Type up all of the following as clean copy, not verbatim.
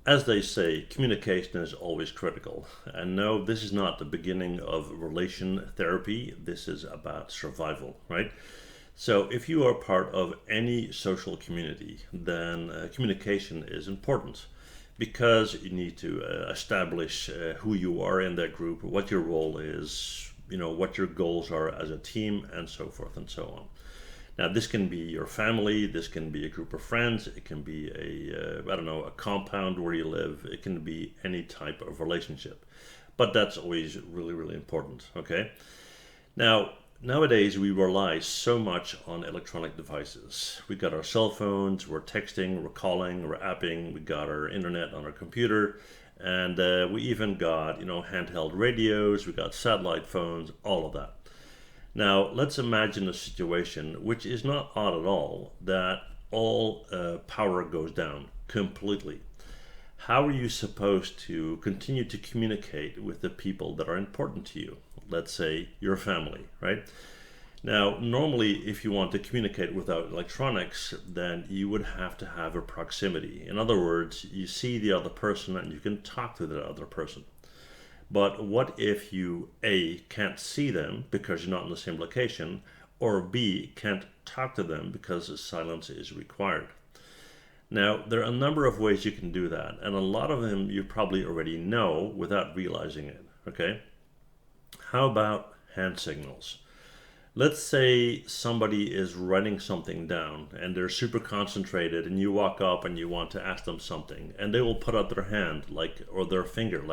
As they say, communication is always critical. And no, this is not the beginning of relation therapy. This is about survival, right? So if you are part of any social community, then communication is important because you need to establish who you are in that group, what your role is, what your goals are as a team, and so forth and so on. Now, this can be your family, this can be a group of friends, it can be I don't know, a compound where you live, it can be any type of relationship. But that's always really, really important, okay? Now, nowadays we rely so much on electronic devices. We got our cell phones, we're texting, we're calling, we're apping, we got our internet on our computer, and we even got, handheld radios, we got satellite phones, all of that. Now, let's imagine a situation which is not odd at all, that all power goes down completely. How are you supposed to continue to communicate with the people that are important to you? Let's say your family, right? Now, normally, if you want to communicate without electronics, then you would have to have a proximity. In other words, you see the other person and you can talk to the other person. But what if you A, can't see them because you're not in the same location, or B, can't talk to them because silence is required? Now, there are a number of ways you can do that, and a lot of them you probably already know without realizing it, okay? How about hand signals? Let's say somebody is writing something down and they're super concentrated and you walk up and you want to ask them something and they will put out their hand or their finger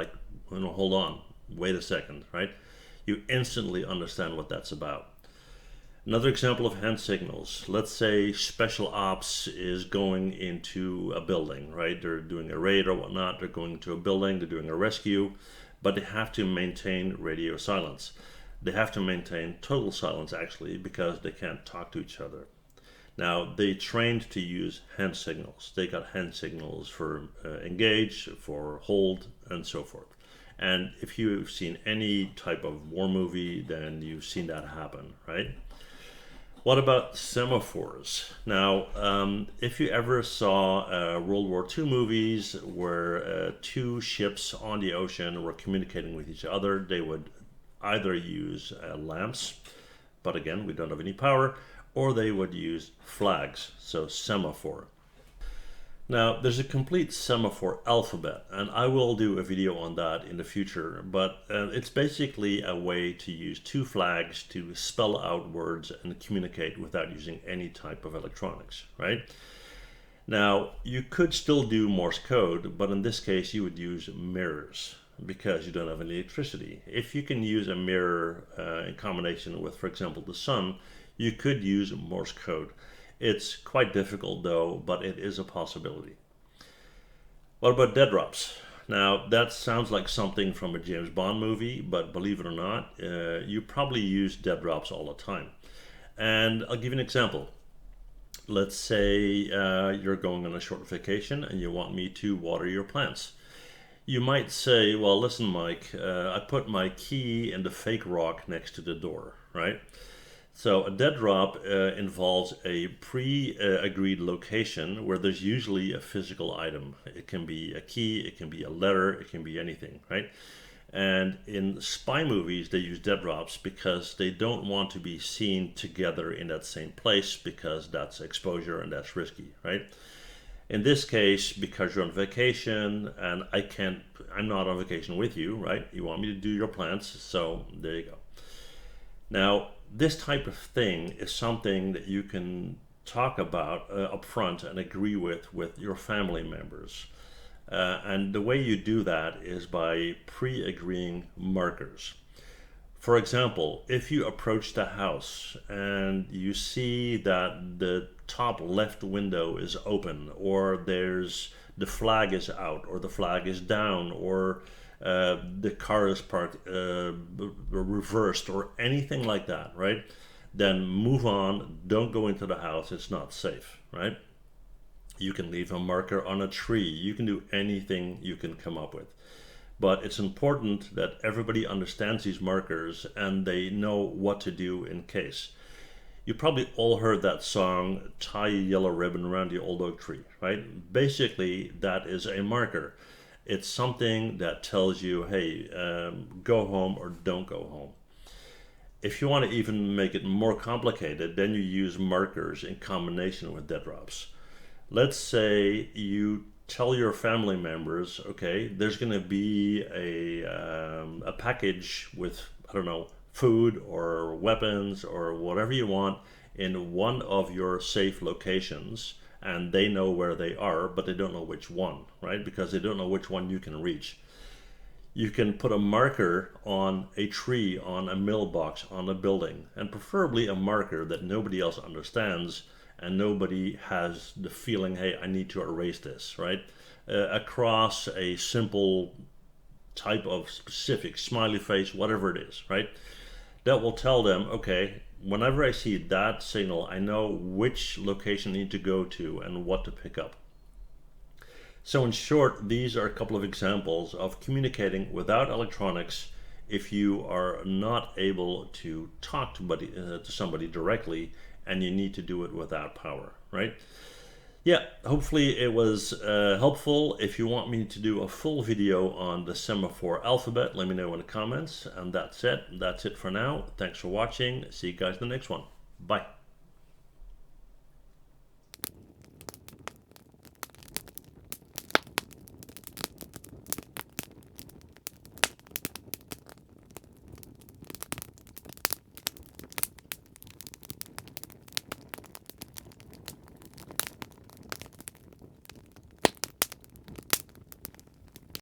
hold on, wait a second, right? You instantly understand what that's about. Another example of hand signals. Let's say special ops is going into a building, right? They're doing a raid or whatnot. They're going to a building, they're doing a rescue, but they have to maintain radio silence. They have to maintain total silence actually because they can't talk to each other. Now, they trained to use hand signals. They got hand signals for engage, for hold, and so forth. And if you've seen any type of war movie, then you've seen that happen, right? What about semaphores? Now, if you ever saw World War II movies where two ships on the ocean were communicating with each other, they would either use lamps, but again, we don't have any power, or they would use flags, so semaphore. Now, there's a complete semaphore alphabet, and I will do a video on that in the future, but it's basically a way to use two flags to spell out words and communicate without using any type of electronics, right? Now, you could still do Morse code, but in this case, you would use mirrors because you don't have any electricity. If you can use a mirror in combination with, for example, the sun, you could use Morse code. It's quite difficult though, but it is a possibility. What about dead drops? Now, that sounds like something from a James Bond movie, but believe it or not, you probably use dead drops all the time. And I'll give you an example. Let's say you're going on a short vacation and you want me to water your plants. You might say, well, listen, Mike, I put my key in the fake rock next to the door, right? So a dead drop involves a pre-agreed location where there's usually a physical item. It can be a key, it can be a letter, it can be anything, right? And in spy movies, they use dead drops because they don't want to be seen together in that same place because that's exposure and that's risky, right? In this case, because you're on vacation and I'm not on vacation with you, right? You want me to do your plants, so there you go. Now, this type of thing is something that you can talk about up front and agree with your family members. And the way you do that is by pre-agreeing markers. For example, if you approach the house and you see that the top left window is open, or the flag is out, or the flag is down, or the car is parked reversed, or anything like that, right? Then move on, don't go into the house, it's not safe, right? You can leave a marker on a tree, you can do anything you can come up with. But it's important that everybody understands these markers and they know what to do in case. You probably all heard that song, Tie a Yellow Ribbon Around the Old Oak Tree, right? Basically, that is a marker. It's something that tells you, hey, go home or don't go home. If you want to even make it more complicated, then you use markers in combination with dead drops. Let's say you tell your family members, okay, there's going to be a package with, I don't know, food or weapons or whatever you want in one of your safe locations, and they know where they are, but they don't know which one, right? Because they don't know which one you can reach. You can put a marker on a tree, on a mailbox, on a building, and preferably a marker that nobody else understands and nobody has the feeling, hey, I need to erase this, right? Across a simple type of specific smiley face, whatever it is, right? That will tell them, okay, whenever I see that signal, I know which location I need to go to and what to pick up. So in short, these are a couple of examples of communicating without electronics if you are not able to talk to somebody directly and you need to do it without power, right? Yeah, hopefully it was helpful. If you want me to do a full video on the semaphore alphabet, let me know in the comments. And that's it. That's it for now. Thanks for watching. See you guys in the next one. Bye.